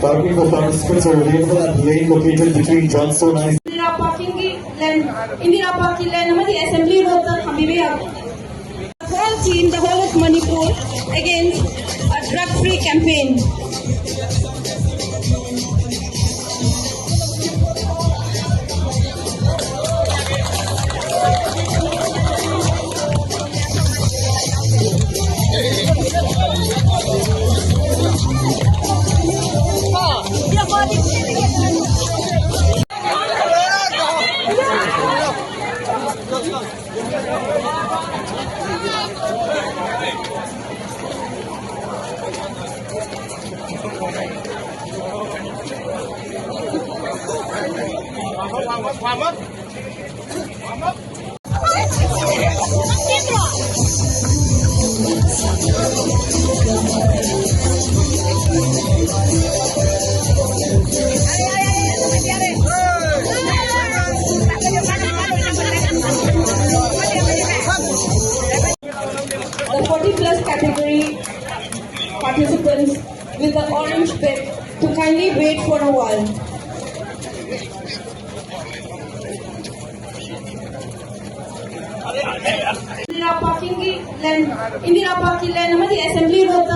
Parking for participants are available at lane located between Johnstone and Indira Parking Lane, Assembly Road, the whole team, the whole of Manipur against a drug-free campaign. The 40+ category participants with the orange bib to kindly wait for a while. Indira Parking Lane, Assembly Road,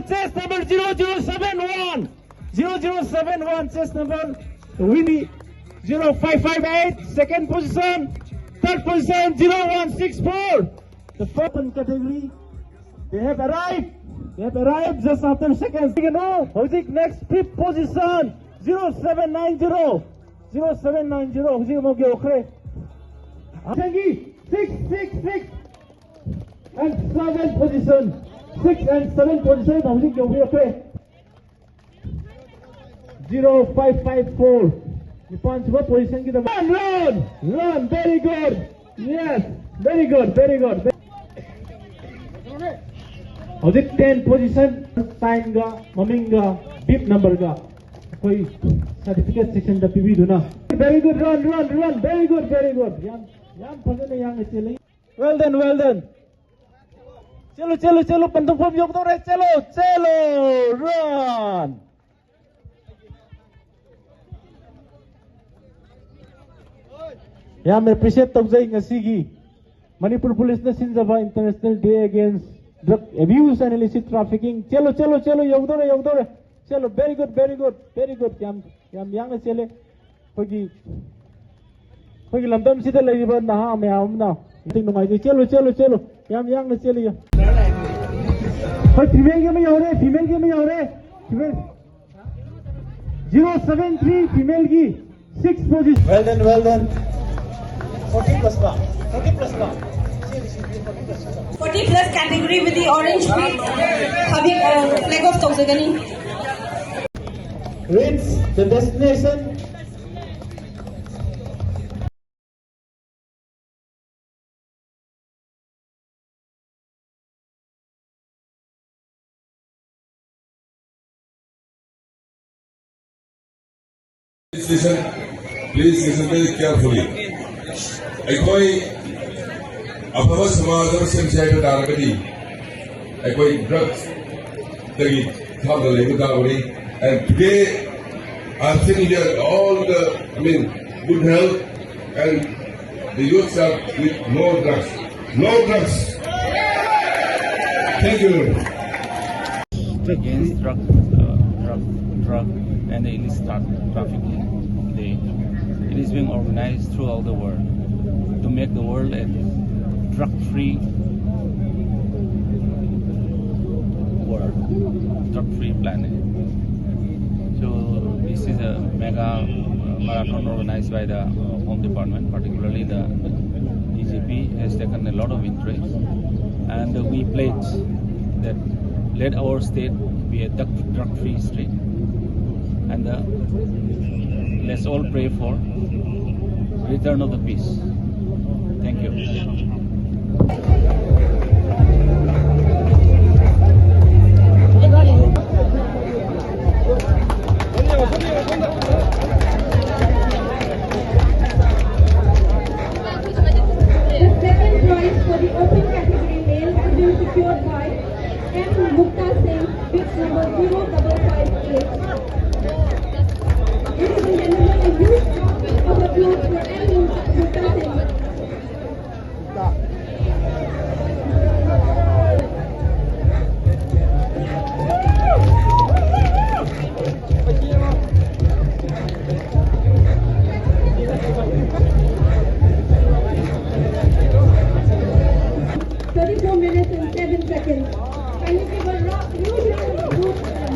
Chest number 0071. 0071, chest number Winnie 0558. Second position. Third position 0164. The fourth category. They have arrived. They have arrived just after seconds. Hojik next fifth position 0790. 0790. Hojik mogi okre. Changi 666. And seventh position. 6 and 7 position. Hojik mogi okre. 0554. The punch what position ki the run, very good. Yes, very good. Hojik 10 position, time ga, maming ga, bib number ga, koi certificate section da PV duna. Very good, run, very good. Yam phagane yang chele. Well done. Chalo, pantung pom yok do re, chalo, run. I appreciate the Manipur Police Sinjaba International Day Against Drug Abuse and Illicit Trafficking. Chalo, yogdore. Chalo, very good. Yam yang chele. Pagi lamdam sida laiba naha me am na. Ting nungai chalo. Yam yang chele. But female game yore. 073 female gi 6 position. Well done. 40 plus bar. 40+ category with the orange flag of Togzagani. Reach the destination. Please listen very carefully. Ekoi apava samaj ama semchai ka taragati ekoi drugs tagi thamda lebu dawani, and today I'm sitting here all the good health and the youth are with no drugs. Thank you. Against drug and illicit trafficking day. It is being organized throughout the world to make the world a drug-free world, drug-free planet. So this is a mega marathon organized by the Home Department, particularly the DGP has taken a lot of interest, and we pledge that let our state be a drug-free state, and let's all pray for return of the peace. Thank you. The second prize for the open category male secured by M. Mukta Singh, bid number 0558. Ladies and gentlemen, a huge round of applause for M. Mukta Singh. 34 minutes and 7 seconds. Can you give a huge round of applause for them?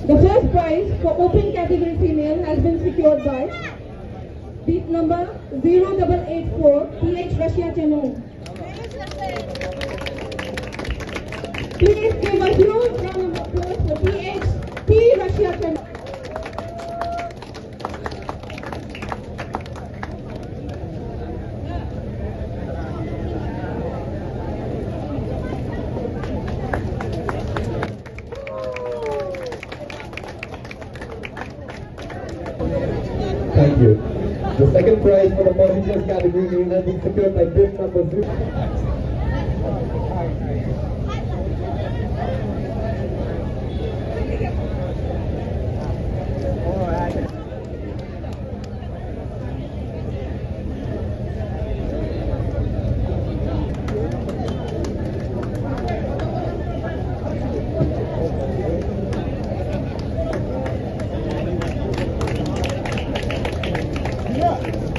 The first prize for open category female has been secured by beat number 0884 PH Russia Channel. Please give a huge round of applause for PH P Russia Channel. Thank you. The second prize for the positions category has been secured by bid number 0. Yeah.